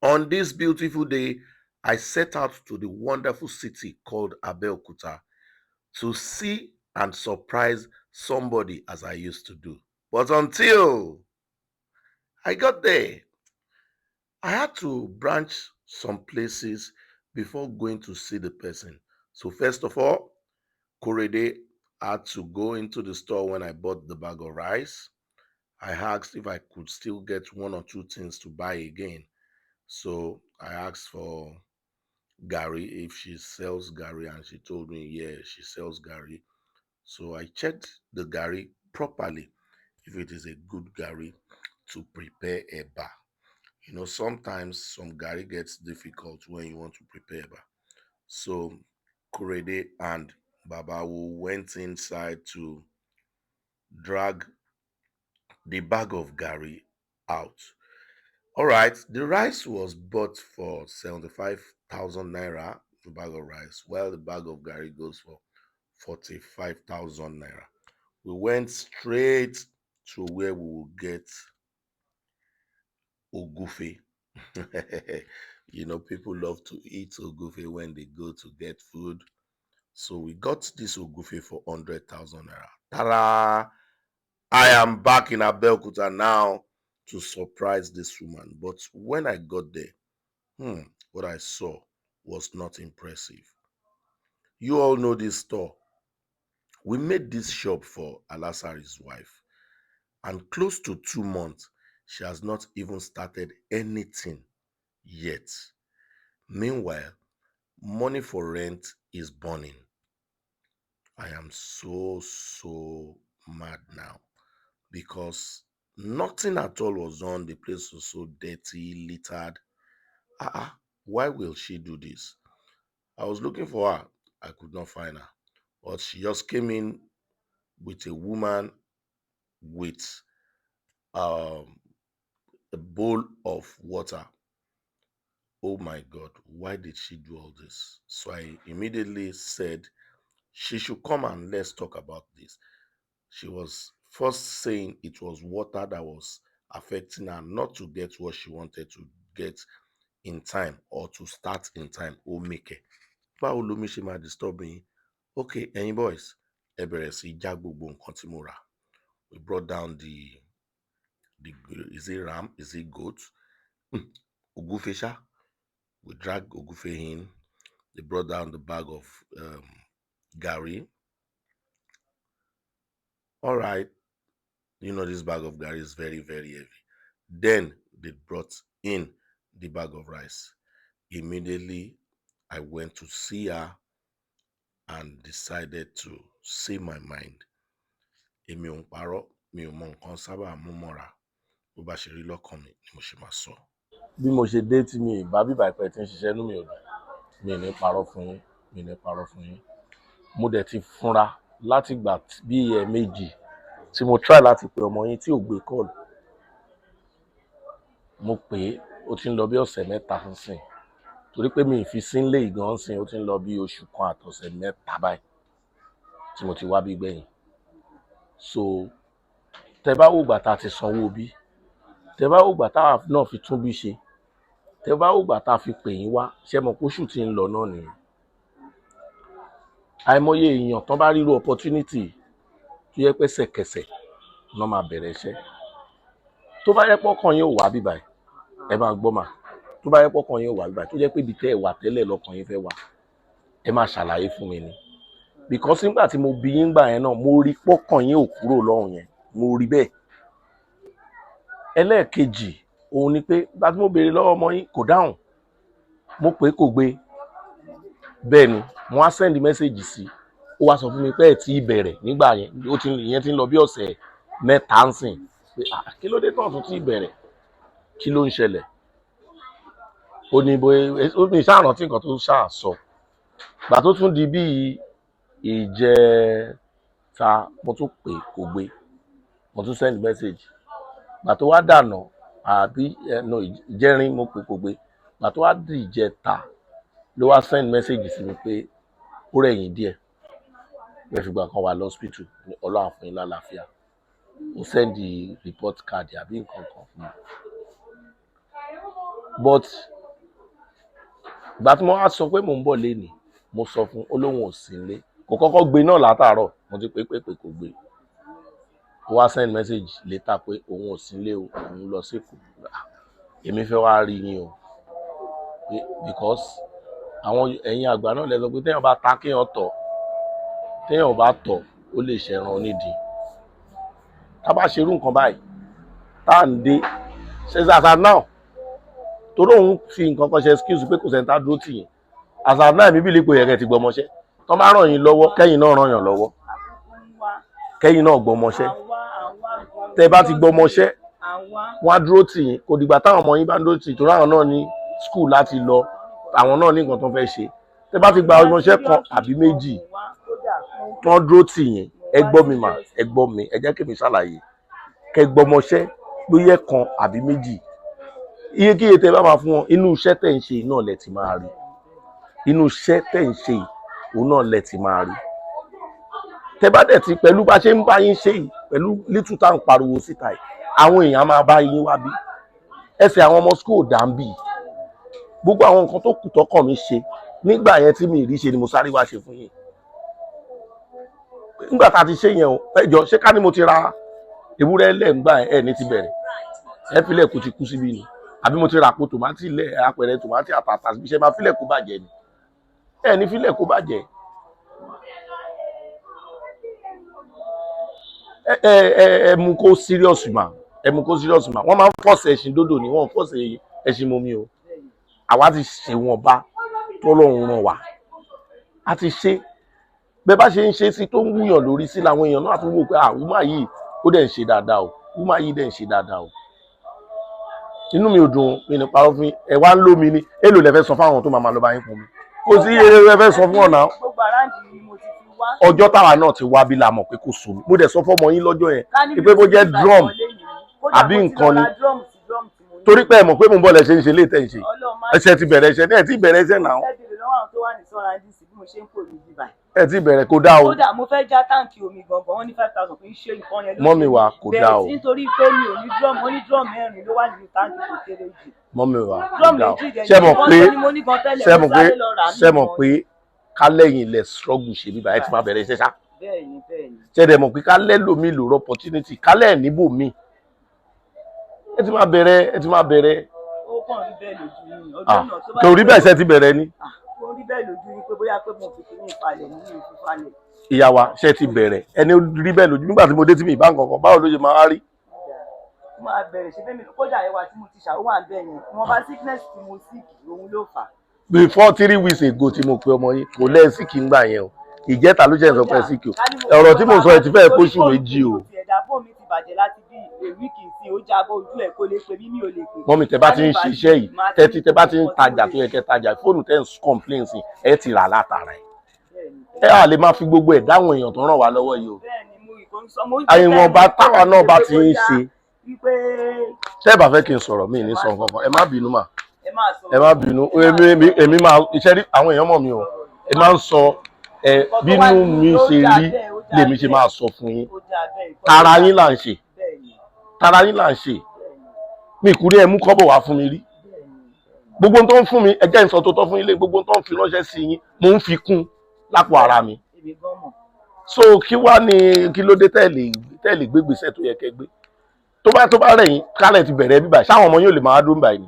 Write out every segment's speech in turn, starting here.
On this beautiful day, I set out to the wonderful city called Abeokuta to see and surprise somebody as I used to do. But until I got there, I had to branch some places before going to see the person. So, first of all, Korede had to go into the store when I bought the bag of rice. I asked if I could still get one or two things to buy again. So I asked for Gary if she sells Gary, and she told me, yeah, she sells Gary. So I checked the Gary properly if it is a good Gary to prepare eba. Sometimes some Gary gets difficult when you want to prepare eba. So Korede and Babawu went inside to drag the bag of Gary out. All right, the rice was bought for 75,000 naira, the bag of rice, while the bag of Gary goes for 45,000 naira. We went straight to where we will get ogufe. People love to eat ogufe when they go to get food. So we got this ogufe for 100,000 naira. Ta-da! I am back in Abeokuta now to surprise this woman. But when I got there, what I saw was not impressive. You all know this store. We made this shop for Alasari's wife, and close to 2 months, she has not even started anything yet. Meanwhile, money for rent is burning. I am so mad now because nothing at all was done. The place was so dirty, littered. Why will she do this? I was looking for her. I could not find her. But she just came in with a woman with um, a bowl of water. Oh my God, why did she do all this? So I immediately said she should come and let's talk about this. She was first saying it was water that was affecting her not to get what she wanted to get in time or to start in time. Oh, make it. Báwo lomi ṣe máa disturb yín? Okay, ẹ̀yin boys, ẹ bẹ̀rẹ̀ sí já gbogbo nǹkan tí mo rà. We brought down the is it ram? Is it goat? Ogufe sha. We dragged Ogufe in. They brought down the bag of Gary. All right, this bag of Gary is very, very heavy. Then they brought in the bag of rice. Immediately, I went to see her and decided to say my mind. Èmi ò ń parọ́, mi ò mọ nǹkan sábà mú mọ́ra. Bó bá ṣe rí lọ́kàn mi ni mo ṣe máa sọ. Bí mo ṣe dé tí mi bá bíbà ìpẹ́ tí ń ṣiṣẹ́ inú mi ò dùn, mi ní parọ́ fún yín, mi ní parọ́ fún yín. Mo dẹ̀ ti fúnra láti gbà bí ẹ̀ẹ̀mejì tí mo try láti pe ọmọ yín tí ò gbé call. Mo pè é, ó ti ń lọ bí ọ̀sẹ̀ mẹ́ta sínsìn. Torí pé mi ì fi sínlé ìgan sìn, ó ti ń lọ bí oṣù kan àtọ̀sẹ̀ mẹ́ta báyìí tí mo ti wá bí gbẹ̀yìn. So tẹ bá wò gbà tá a ti sanwó bí, tẹ bá wò gbà tá a náà fi tún bí ṣe, tẹ bá wò gbà tá a fi pè yín wá, ṣé mọ̀ pé oṣù tí ń lọ náà nìyẹn. Àìmọye èèyàn tán bá ríru opportunity tó yẹ pé ṣẹ̀kẹ̀ṣẹ̀ náà máa bẹ̀rẹ̀ iṣẹ́. Tó bá yẹ pọ́kàn yín ò wá bí báyìí, ẹ máa gbọ́ mà. Tó bá yẹ pọ́kàn yín ò wá bí báyìí, tó jẹ́ pé ibi tẹ́ ẹ wà tẹ́lẹ̀ lọ́kàn yín fẹ́ wà, ẹ máa ṣàlàyé fún mi ni. Because nígbà tí mo bi yín gbà yẹn náà, mo rí pọ́kàn yín ò kúrò lọ́hùn yẹn, mo rí bẹ́ẹ̀. Ẹlẹ́ẹ̀kejì òun ni pé ìgbà tí mo béèrè lọ́wọ́ ọmọ yín kò dáhùn, mo pè é kò gbé. Bẹ́ẹ̀ ni mo wá send message sí i, ó wá sọ fún mi pé ẹ̀ tí ì bẹ̀rẹ̀ nígbà yẹn, ìyẹn ti ń lọ bí ọ̀sẹ̀ mẹ́ta ń sìn. Kí ló dé tán tún tí ì bẹ̀rẹ̀? Kí ló ń ṣẹlẹ̀? Ó ní ó ní ìṣàrántí nǹkan tó ṣáà sọ. Ìgbà tó tún di bí ìjẹta mo tún pè kò gbé, mo tún send message. Ìgbà tó wá dànà àbí ìjẹrin mo pè kò gbé. Ìgbà tó wá di ìjẹta ló wá send message sí mi pé ó rẹ̀yìn díẹ̀. Bẹ́ẹ̀ fìgbà kan wà lọ́spítù, Ọlọ́run fún yín lálàáfíà. Ó send report card àbí nǹkan kan fún mi. but ìgbà tí mo wá sọ pé mò ń bọ̀ lénìí mo sọ fún olóhùn ò sí nílé kò kọ́kọ́ gbé náà látàárọ̀ mo ti pé kò gbé ó wá send message later pé òun ò sí nílé o òun lọ sí Èkó èmi fẹ́ wá rí yín o because àwọn ẹ̀yin àgbà náà lè sọ pé téèyàn bá ta kéèyàn tọ̀ téèyàn bá tọ̀ ó lè ṣẹran onídìí tá bá ṣerú nǹkan báyìí tá à ń dé ṣe àṣà náà torí òun fi nǹkan kan ṣe excuse pé kò sẹ́ńtà dúró tì yín àṣà náà mi bí lè pò yẹ kẹ́ ti gbọmọṣẹ́ tó bá ràn yín lọ́wọ́ kẹ́yìn náà ràn yàn lọ́wọ́ kẹ́yìn náà gbọmọṣẹ́ tẹ́ bá ti gbọmọṣẹ́ wọ́n á dúró tì yín kò dìgbà táwọn ọmọ yín bá ń dúró tì yín torí àwọn náà ní school láti lọ àwọn náà ní nǹkan tó fẹ́ ṣe tẹ́ bá ti gba ọmọṣẹ́ kan àbí méjì tó ń dúró tì yín ẹ gbọ́ mi mà ẹ gbọ́ mi ẹ jẹ́ kí mi ṣàlàyé kẹ́ gbọmọṣẹ́ lóyè kan àbí méjì iye kíye tẹ́ bá máa fún wọn inú iṣẹ́ tẹ́ ń ṣe náà lẹ ti máa rí inú iṣẹ́ tẹ́ ń ṣe òun náà lẹ ti máa rí tẹ́ bá dẹ̀ ti pẹ̀lú bá ṣe ń bá yín ṣe yìí pẹ̀lú lítú tá à ń pariwo síta yìí àwọn èèyàn máa bá yín wá bí ẹsẹ̀ àwọn ọmọ school dà ń bì gbogbo àwọn nǹkan tó kù tọkàn mi ṣe nígbà yẹn tí mi rí ṣe ni mo sáré wá ṣe fún yín nígbà tá a ti ṣe yẹn o ẹjọ ṣé ká ní mo ti ra ewúrẹ́ lẹ́ǹgbà ẹ̀ ní ti bẹ̀rẹ̀ ẹ filẹ̀ kò ti kú síbí ni àbí mo ti ra àpò tòmátì lẹ̀ apẹ̀rẹ̀ tòmátì àtàtà bí ṣe máa filẹ̀ kó bàjẹ́ ni ẹ ní filẹ̀ kó bàjẹ́ ẹ mú kó serious mà ẹ mú kó serious mà wọ́n máa ń fọ́ọ̀sì ẹṣin dódò ni wọ́n ń fọ́ọ̀sì ẹṣin momi o àwa ti ṣe wọn bá tọ́lọ́run ràn wá a ti ṣe bẹ́ẹ̀ bá ṣe ń ṣe sí tó ń wúyàn lórí sí làwọn èèyàn náà tún wò pé wúmà yìí ó dẹ̀ ń ṣe dáadáa o wúmà yìí dẹ̀ ń ṣe dáadáa o inú mi ò dùn mi ní parọ́ fún ẹ wá ń lómi ni èlò lẹ fẹ́ sọ fáwọn tó máa lọ bá yín fún mi kò sí iye lẹ fẹ́ sọ fún ọ̀nà ọjọ́ táwa náà ti wá bí la mọ̀ pé kò sómi mo dẹ̀ sọ fọ́mọ yín lọ́jọ́ yẹn pé bó jẹ́ drum àbí nǹkan ni torí pé ẹ mọ̀ pé mo ń bọ̀ lẹ ṣe ń ṣe léètẹ̀ ń ṣe ẹsẹ̀ ti bẹ̀rẹ̀ ẹsẹ̀ náà ẹ ti bẹ̀rẹ̀ ẹsẹ̀ náà ẹ ti bẹ̀rẹ̀ kó dá o. kódà mo fẹ́ já táǹkì omi gangan wọ́n ní 5,000 fi ń ṣe nǹkan yẹn lóṣù. mọ́mì wa kò dá o. nítorí pé mi ò ní drum wọ́n ní drum mẹ́rin ló wà nínú táǹkì tó kéré jù. mọ́mì wa kò dá o. ṣé mọ̀ pé kálẹ̀yìn ilẹ̀ struggle ṣe bíbá ẹ ti máa bẹ̀rẹ̀ iṣẹ́ ṣá. bẹ́ẹ̀ni. ṣé dẹ̀ mọ̀ pé kálẹ̀ lómi lò opportunity kálẹ̀ níbò mi ẹ ti máa bẹ̀rẹ̀. ó kàn rí bẹ́ẹ̀ lójú yín ọdún náà tó bá kò rí bẹ́ẹ̀ ṣe ti bẹ̀rẹ̀ ni. ó rí bẹ́ẹ̀ lójú yín pé bóyá pé mo fi kí ní ìpalẹ̀ nínú ìfipalẹ̀. ìyá wa ṣe ti bẹ̀rẹ̀ ẹni rí bẹ́ẹ̀ lójú nígbà tí mo dé tí mi ìbá nǹkan kan báwo ló ṣe máa rí. mo máa bẹ̀rẹ̀ ṣe bẹ́ẹ̀ kódà ẹwà tí mo ti ṣàwọ́ wà bẹ́ẹ̀ yẹn wọ́n bá sickness tí mo sick òun ló fà. before 3 weeks ago tí mo pe ọmọ yín kò lẹ́ sick ń gbà yẹn o ìjẹta ló ṣe ń sọ pé sick o ọ̀rọ̀ tí mo sọ ẹ ti fẹ́ kóṣù méjì o. ẹ̀dá fóònù mi ti bàjẹ́ láti bí èwíkì sí ó jábọ́ ojú ẹ̀ kó lè pe mí mi ò lè pè. mọ́mí tẹ bá ti ń ṣiṣẹ́ yìí tẹ bá ti ń tajà tó yẹ kẹ́ tajà fóònù tẹ́ ń complain sí ẹ ti rà látara ẹ̀. ẹ à lè máa fi gbogbo ẹ̀ dáhùn èèyàn tó ràn wá lọ́wọ́ yìí o. àìwọ̀n bá táwa náà bá ti ń ṣe. tẹ́ ẹ bá fẹ́ kí n sọ̀rọ̀ mí ní sọ nǹkan kan ẹ má bínú mà ẹ má bínú èmi máa iṣẹ́ rí àwọn èèyàn mọ̀ mi o ẹ máa ń sọ bínú mi ṣe rí lèmi ṣe máa sọ fún yín tara yín là ń ṣe mi kúrò ẹ mú kọ́bọ̀ wá fún mi rí gbogbo tó ń fún mi ẹjẹ́ ìsọ tó tọ́ fún ilé gbogbo tó ń fi ránṣẹ́ sí yín mo ń fi kún lápò ara mi so kí wá ní kí ló dé tẹ́ẹ̀lì gbégbèsè tó yẹ kẹ́ gbé tó bá rẹ̀ yín kálẹ̀ ti bẹ̀rẹ̀ bíbà ṣáwọn ọmọ yóò lè máa dúró báyìí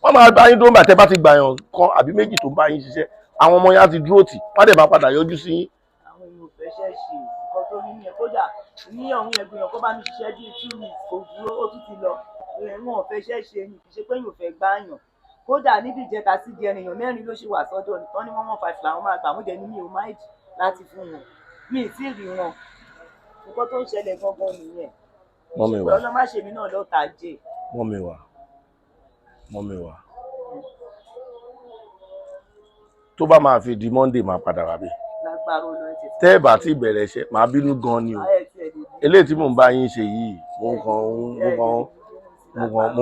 wọ́n máa bá yín dúró báyìí tẹ́ bá ti gbà yàn kan àbí méjì tó ń bá yín ṣiṣẹ́ àwọn ọmọ yẹn á ti dúró tì wọ́n dẹ̀ máa padà yọjú sí yín. àwọn èèyàn ò fẹ́ ṣẹ́ ṣe nǹkan tó rí yẹn kódà ní ọ̀hún ẹgbẹ̀yàn kó bá mi ṣiṣẹ́ bíi 2 weeks kò dúró ó tún ti lọ wọn ò fẹ́ ṣẹ́ ṣe ni kì í ṣe pé yóò fẹ́ gbáyàn kódà níbi ìjẹta sí di ènìyàn 4 ló ṣe wà sọ́dọ̀ nìkan ní 115 làwọn máa gbà mú jẹ ní mi ò máìdì láti fún wọn mi ì tí ì rí wọn nǹkan tó ń ṣẹlẹ̀ gangan nìyẹn ìṣèpẹ́ ọlọ́máṣẹ́mi náà lọ́ta jẹ́. mọ́mì wa tó bá máa fi di Monday máa padà wá bí tẹ́ ẹ̀ bá ti bẹ̀rẹ̀ iṣẹ́ máa bínú gan ni o eléyìí tí mò ń bá yín ṣe yìí mo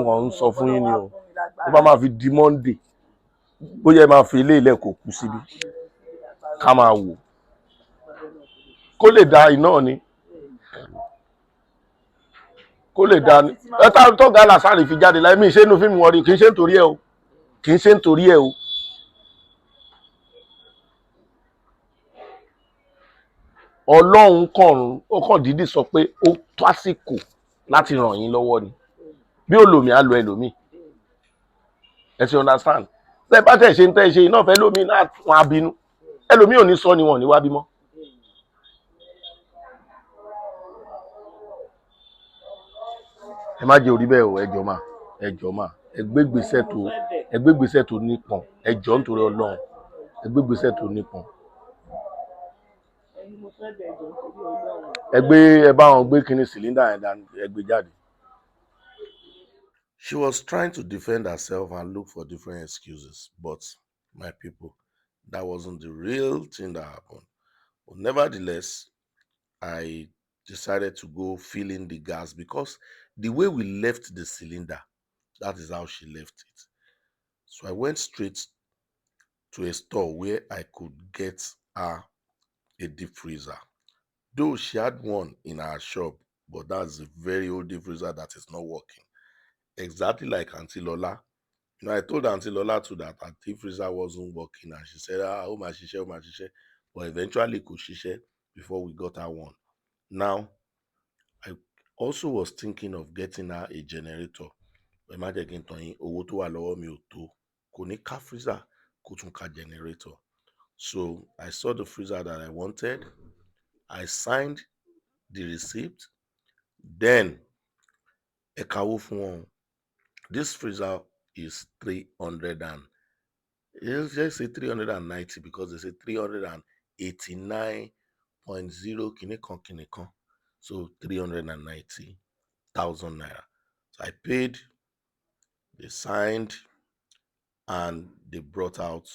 kàn ń sọ fún yín ni o tó bá máa fi di Monday bóyá ẹ máa fi ilé ilẹ̀ kò kú síbi ká máa wò kó lè da iná ni kó lè dá ní tó ga làṣàrì fi jáde láì mí ṣe inú fíìmù wọn rí kì í ṣe nítorí ẹ o kì í ṣe nítorí ẹ o. Ọlọ́run ó kàn dídì sọ pé ó tó àsìkò láti ràn yín lọ́wọ́ ni bí olómi á lo ẹlòmíì ẹ ti understand tẹ bá tẹ̀ ṣe ń tẹ́ ṣe iná fẹ́ lómi náà wọn á bínú ẹlòmíì ò ní sọ ni wọn ò ní wá bímọ. ẹ má jẹ́ orí bẹ́ẹ̀ o ẹjọ́ mà ẹgbẹ́gbèsè tó nípọn ẹjọ́ nítorí Ọlọ́run ẹgbẹ́gbèsè tó nípọn. ẹ bá wọn gbé kinní cylinder yẹn dání ẹ gbé jáde. She was trying to defend herself and look for different excuses, but my people, that wasn't the real thing that happened. But nevertheless, I decided to go fill in the gas because the way we left the cylinder, that is how she left it. So I went straight to a store where I could get her a deep freezer. Though she had one in her shop, but that's a very old deep freezer that is not working. Exactly like Auntie Lola. You know, I told Auntie Lola too that her deep freezer wasn't working, and she said, oh my shishe. But eventually could shishe before we got her one. Now, I also was thinking of getting her a generator. Imagine owó tó wà lọ́wọ́ mi ò tó. Kò ní ká freezer, kò tún ká generator. So I saw the freezer that I wanted. I signed the receipt. Then, ekawo fún wọn. This freezer is 300 and let's just say 390 because they say 389.0 kinikon. So 390,000 naira. So I paid, they signed, and they brought out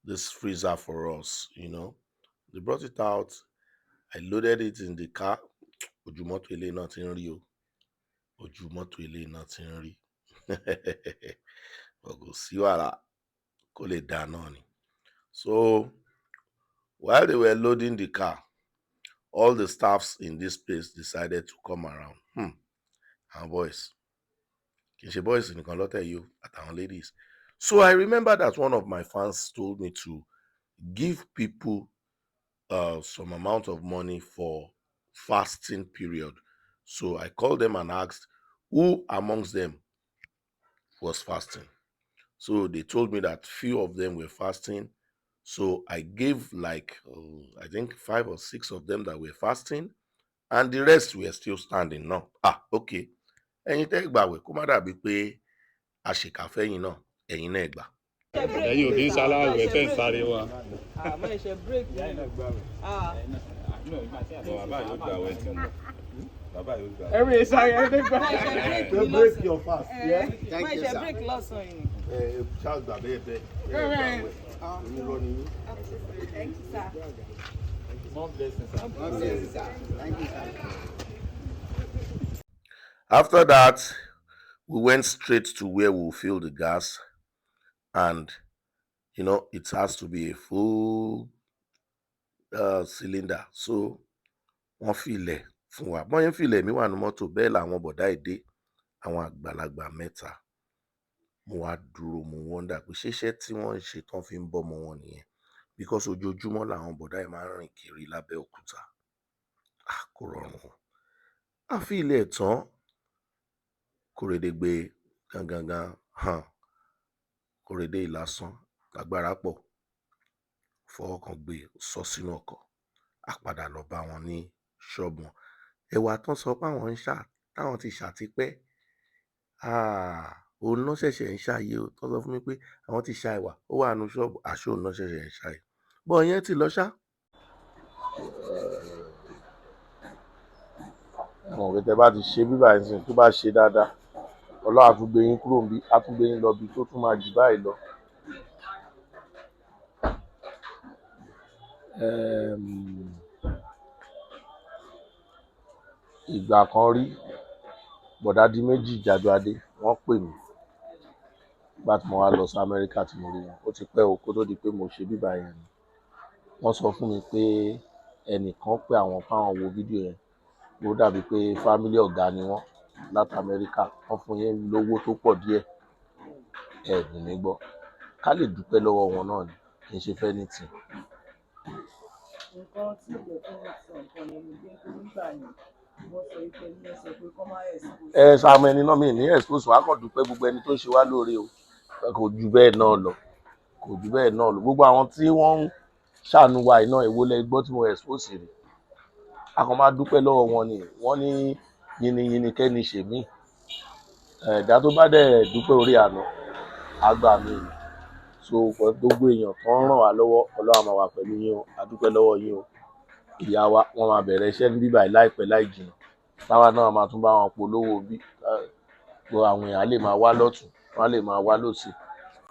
this freezer for us, you know. They brought it out. I loaded it in the car. Ojumoto ele not in Rio. Ojumoto ele not in Rio. So while they were loading the car, all the staffs in this place decided to come around. And boys in the you at our ladies. So I remember that one of my fans told me to give people some amount of money for fasting period. So I called them and asked who amongst them was fasting. So they told me that few of them were fasting. So I gave like, I think 5 or 6 of them that were fasting, and the rest were still standing now. Okay. Ẹ̀yin tẹ́ gbààwẹ̀ kó má dàbí pé àṣekàfẹ́yìn náà ẹ̀yin náà gbà. Ẹ̀yin ò kí ń ṣaláwẹ̀ tẹ́ ń sáré wa. Àmọ́ ẹ̀ṣẹ̀ break yìí. Bàbá yóò gbà wẹ̀ tí mo. Bàbá yóò gbà. Every sáré ẹni gbà. They break your fast. Thank you, sir. Break lọ́sàn yìí. Charles gbà bẹ́ẹ̀ bẹ́ẹ̀. Onírọ́ ni yín. Thank you, sir. More blessings, sir. Thank you, sir. After that, we went straight to where we'll fill the gas, and you know it has to be a full cylinder. So wọ́n filẹ̀ fún wa. Bọ́n yẹn filẹ̀ mi wà ní mọ́tò bẹ́ẹ̀ làwọn bọ̀dá èdè àwọn àgbàlagbà mẹ́ta. Mo wá dúró mo wọ́ndà pé ṣéṣẹ́ tí wọ́n ń ṣe tán fi ń bọ́mọ wọn nìyẹn, because ojoojúmọ́ làwọn bọ̀dá yìí máa ń rìn kiri l'Ábẹ́òkúta. Kò rọrùn. A fi ilẹ̀ tán. Kòrédé gbé gangan Kòrédé ìlàsán lágbára pọ̀ fọwọ́ kan gbé sọ sínú ọkọ̀. A padà lọ bá wọn ní ṣọ́ọ̀bù wọn. Ẹ̀wà tán sọ pé àwọn ń ṣà táwọn ti ṣà tipẹ́. Òun náà ṣẹ̀ṣẹ̀ ń ṣàyè o. Tán sọ fún mi pé àwọn ti ṣà ẹ̀wà ó wà nínú ṣọ́ọ̀bù àṣọ òun náà ṣẹ̀ṣẹ̀ ń ṣàyè. Bọ́ yẹn ti lọ ṣá. Àwọn òwe tẹ bá ti ṣe bíbá ẹ̀sìn tó bá ṣe dáadáa, Ọlọ́run á tún gbé yín kúrò níbí, á tún gbé yín lọ bí tó tún máa jù báyìí lọ. Ìgbà kan rí bọ̀dá di méjì Jàdùadé wọ́n pè mí nígbà tí mo wá lọ sí Amẹ́ríkà tí mo rí wọn. Ó ti pẹ́ o kó tó di pé mo ṣe bíbá yẹn ni. Wọ́n sọ fún mi pé ẹnìkan pé àwọn fáwọn wo fídíò yẹn. Ó dàbí pé fámílì ọ̀gá ni wọ́n. láti Amẹ́ríkà wọ́n fún yín lówó tó pọ̀ díẹ̀ ẹ̀ ní gbọ́ ká lè dúpẹ́ lọ́wọ́ wọn náà ni kì í ṣe fẹ́ ní tì. nǹkan tí ìjọ tó ń sọ nǹkan yẹn ni pé nígbà yẹn wọ́n sọ pé ní sọ pé kọ́ máa expose. Sàmù ẹni náà mi ní expose wàá kàn dúpẹ́ gbogbo ẹni tó ń ṣe wá lóore o kò ju bẹ́ẹ̀ náà lọ gbogbo àwọn tí wọ́n ń ṣàánú wa iná èwo lẹ gbọ́ tí mo expose rè a kàn máa dúpẹ́ lọ́wọ́ wọn ni wọ́n ní yìnyín kẹ́ni ṣèmí ẹ̀dá tó bá dẹ̀ dúpẹ́ orí àná àgbà mi ni so gbogbo èèyàn tó ń ràn wá lọ́wọ́ Ọlọ́run máa wà pẹ̀lú yín o a dúpẹ́ lọ́wọ́ yín o ìyá wa wọ́n máa bẹ̀rẹ̀ iṣẹ́ ní bíbá láìpẹ́ láì jìnnà táwa náà máa tún bá wọn polówó bí gbogbo àwọn èèyàn lè máa wá lọ́tún wọ́n lè máa wá lọ́sì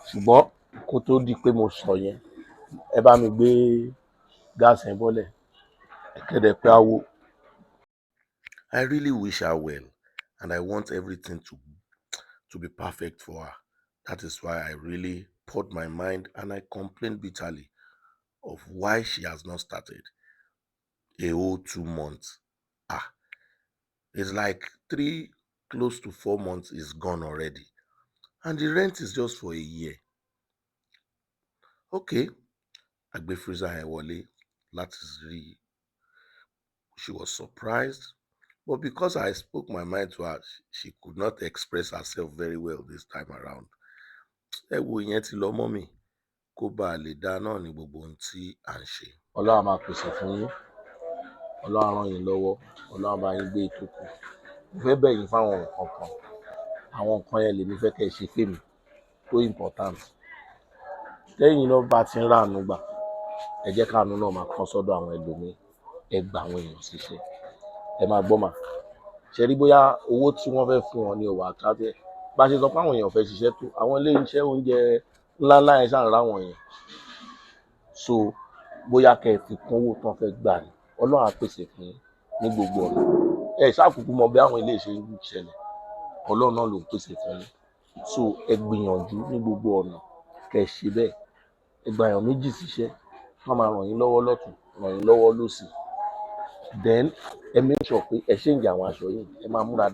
ṣùgbọ́n kó tó di pé mo sọ yẹn ẹ bá mi gbé gáàsì yẹn bọ́lẹ̀ ẹ̀kẹ́dẹ̀ pé awo. I really wish her well and I want everything to be perfect for her. That is why I really poured my mind and I complained bitterly of why she has not started. A whole 2 months. It's like 3 close to 4 months is gone already. And the rent is just for a year. Okay. Agbe freezer her wọlé. That is really. She was surprised. But because I spoke my mind to her, she could not express herself very well this time around. Ẹ wo ìyẹn ti lọ mọ́ mi. Kó bá lè dá náà ní gbogbo ohun tí à ń ṣe. Ọlọ́run máa pèsè fún yín. Ọlọ́run ràn yín lọ́wọ́. Ọlọ́run bá yín gbé ètò kù. Mo fẹ́ bẹ̀ yín fáwọn nǹkan kan. Àwọn nǹkan yẹn lèmi fẹ́ kẹ́ ẹ ṣe fèmí tó important. Tẹ́yìn náà bá ti ń ráàánú gbà ẹ jẹ́ káàánú náà máa kán sọ́dọ̀ àwọn ẹlòmíì ẹ gba àwọn èèyàn ṣiṣẹ́ ẹ máa gbọ́ mà ṣe rí bóyá owó tí wọ́n fẹ́ fún wọn ní òwò àkábẹ́ bá ṣe sọ pé àwọn èèyàn fẹ́ ṣiṣẹ́ tó àwọn ilé iṣẹ́ oúnjẹ ńláńlá yẹn ṣàn ráwọn yẹn so bóyá kẹ́ ẹ fi kún owó tán fẹ́ gbà ní Ọlọ́run á pèsè fún yín ní gbogbo ọ̀nà ẹ ṣàkókò mọ bí àwọn ilé iṣẹ́ ń ṣẹlẹ̀ Ọlọ́run náà ló ń pèsè fún yín so ẹ gbìyànjú ní gbogbo ọ̀nà kẹ́ ẹ ṣe bẹ́ẹ̀ ẹ gba èèyàn méjì síṣẹ́ wọ́n máa ràn yín lọ́wọ́ lọ́tùn ràn yín lọ́wọ́ lósì then ẹ make sure pé ẹ ṣèǹjì àwọn aṣọ yìí ẹ máa múra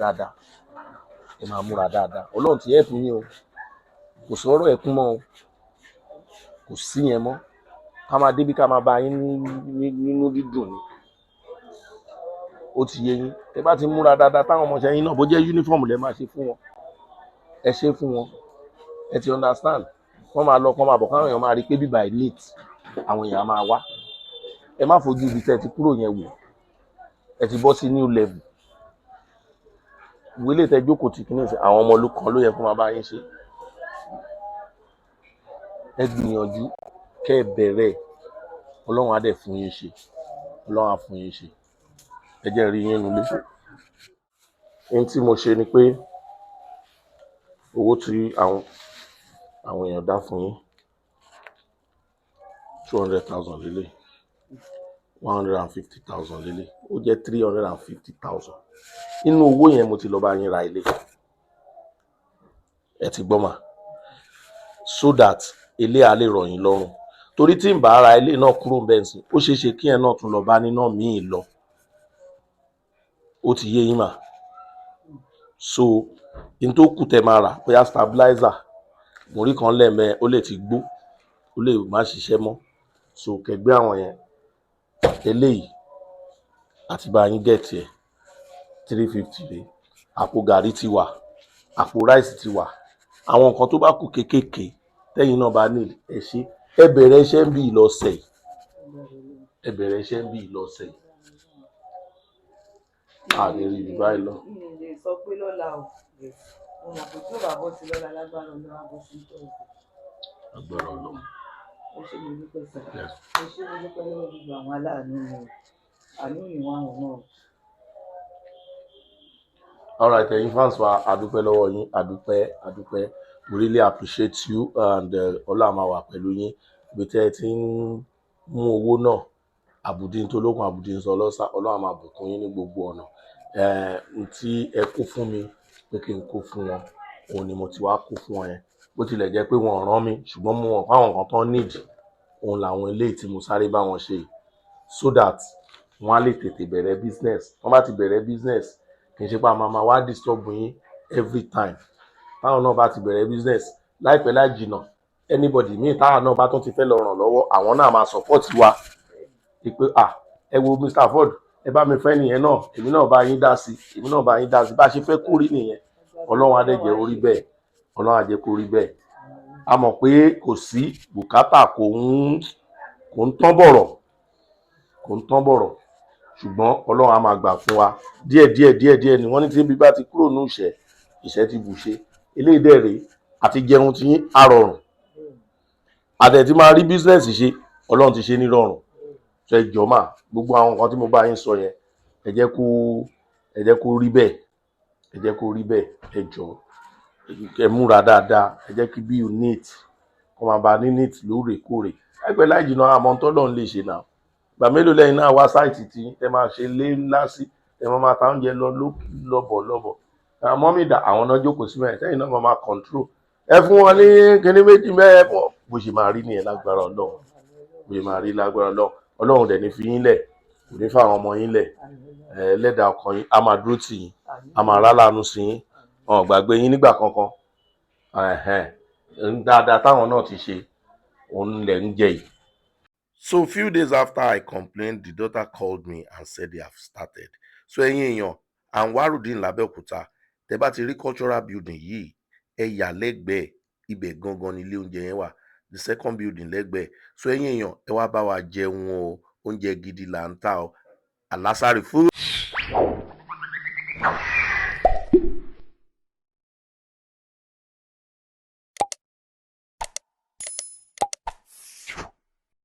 dáadáa Ọlọ́run ti help yín o kò sọ̀rọ̀ ẹkún mọ́ o kò sí yẹn mọ́ ká máa débi ká máa bá yín nínú dídùn ni ó ti yé yín ẹ bá ti múra dáadáa táwọn ọmọọṣẹ́ yín náà bó jẹ́ yúnífọ̀mù lẹ máa ṣe fún wọn ẹ ṣe fún wọn ẹ ti understand wọ́n máa lọ kán máa bọ̀ káwọn èèyàn máa rí pé bíbá ẹ̀ neat àwọn èèyàn máa wá ẹ má fojú ibi tẹ́ ẹ ti kúrò yẹn wò ẹ ti bọ́ sí new level ìwé lè tẹ jókòó tì kí ní ìsìn àwọn ọmọ olùkọ́ ló yẹ kó máa bá yín ṣe ẹ gbìyànjú kẹ́ ẹ bẹ̀rẹ̀ Ọlọ́run á dẹ̀ fún yín ṣe Ọlọ́run á fún yín ṣe ẹ jẹ́ rí yín nulẹ̀ ohun tí mo ṣe ni pé owó tí àwọn èèyàn dá fún yín 200,000 lélẹ̀ 150,000 lélẹ̀ ó jẹ́ 350,000 nínú owó yẹn mo ti lọ bá yín ra ilé ẹ ti gbọ́ mà so that ilé á lè rọ̀ yín lọ́rùn torí tí n bá ra ilé náà kúrò ń bẹ́ẹ̀ sí ó ṣeé ṣe kí ẹ náà tún lọ bá níná míì lọ ó ti yé yín mà so n tó kù tẹ máa rà bóyá stabilizer mo rí kan lẹ́ẹ̀mẹ́ ó lè ti gbó ó lè má ṣiṣẹ́ mọ́ so kẹgbẹ́ àwọn yẹn eléyìí àti bá yín gẹ̀ẹ́tì ẹ̀ 350 rèé àpò gàrí ti wà àpò ráìsì ti wà àwọn nǹkan tó bá kù kéékèèké tẹ́yìn náà bá ní ẹ ṣe ẹ bẹ̀rẹ̀ iṣẹ́ ń bí ìlọsẹ̀ àlè rí ibi báyìí lọ. mi lè sọ pé lọ́la o mo mọ̀ pé tí ò bá bọ́ sí lọ́la lágbára Ọlọ́run á bọ́ sí tọ́sí. agbára Ọlọ́run. ó ṣe mo dúpẹ́ sọ ó ṣe mo dúpẹ́ lọ́wọ́ gbogbo àwọn aláàánú mi àánú ìwọ̀n àwọn náà. All right, ẹ̀yin fans wa adúpẹ́ lọ́wọ́ yín adúpẹ́ we really appreciate you and Ọlọ́run máa wà pẹ̀lú yín ibi tẹ́ ẹ ti ń mú owó náà àbùdín tó lókun àbùdín sọ lọ́sà Ọlọ́run máa bùkún yín ní gbogbo ọ̀nà tí ẹ kó fún mi pé kí n kó fún wọn òun ni mo ti wá kó fún wọn yẹn bó tilẹ̀ jẹ́ pé wọn ò rán mi ṣùgbọ́n mo mọ̀ fáwọn nǹkan tán need òun làwọn eléyìí tí mo sáré bá wọn ṣe so that wọ́n á lè tètè bẹ̀rẹ̀ business wọ́n bá ti bẹ̀rẹ̀ business kì í ṣe pé a máa wá disturb yín every time. Táwọn náà bá ti bẹ̀rẹ̀ business láìpẹ́ láì jìnnà, anybody míì táwọn náà bá tún ti fẹ́ lọ ràn lọ́wọ́, àwọn náà máa support wa pé ẹ wo Mr. Ford, ẹ bá mi fẹ́ nìyẹn náà, èmi náà bá yín dá sí, èmi náà bá yín dá sí, bá ṣe fẹ́ kó rí nìyẹn. Ọlọ́run á dẹ̀ jẹ́ orí bẹ́ẹ̀, Ọlọ́run á jẹ́ kó rí bẹ́ẹ̀. A mọ̀ pé kò sí bùkátà kò ń tán bọ̀rọ̀, ṣùgbọ́n Ọlọ́run á máa gbà fún wa díẹ̀ ni wọ́n ní tí ebi bá ti kúrò ní ìṣẹ́ ti bùṣe. Eléyìí dẹ̀ rèé, àti jẹun tí yín á rọrùn, àdẹ̀ tí máa rí business ṣe, Ọlọ́run ti ṣe ní rọrùn. So ẹ jọ̀ọ́ mà, gbogbo àwọn nǹkan tí mo bá yín sọ yẹn, ẹ jẹ́ kó rí bẹ́ẹ̀, ẹ jọ̀ọ́ ẹ múra dáadáa, ẹ jẹ́ kí bí you neat kó máa bá ní neat lóòrèkóòrè. Láìpẹ́ láì jìnnà àmọ́ tọ́lọ́run lè ṣe náà. Ìgbà mélòó lẹ́yìn náà wá sáìtì tí ẹ máa ṣe lé ńlá sí, ẹ máa ta oúnjẹ lọ́bọ̀. Àmọ́ mi dà àwọn náà jókòó sí mẹ́rin, sẹ́yìn náà máa control. Ẹ fún wọn ní kíní méjì mẹ́rin fún bó ṣe máa rí nìyẹn lágbára Ọlọ́run. Ọlọ́run dẹ̀ ní fi yín lẹ̀, kò ní fáwọn ọmọ yín lẹ̀. Ẹlẹ́dàá ọkàn yín á máa dúró tì yín, á máa ráláàánú sí yín, wọn ò gbàgbé yín nígbà kankan. Dáadáa táwọn náà ti ṣe, òun lẹ̀ ń jẹ yìí. So few days after I complained, the daughter called me and said they have started. So ẹ̀yin èèyàn, Anwarudeen l'Abẹ́òkúta, tẹ́ bá ti rí cultural building yìí, ẹ yà lẹ́gbẹ̀ẹ́, ibẹ̀ gangan ni ilé oúnjẹ yẹn wà. The second building lẹ́gbẹ̀ẹ́. So ẹ̀yin èèyàn, ẹ wá bá wa jẹun o, oúnjẹ gidi là ń tà o. Alasari food.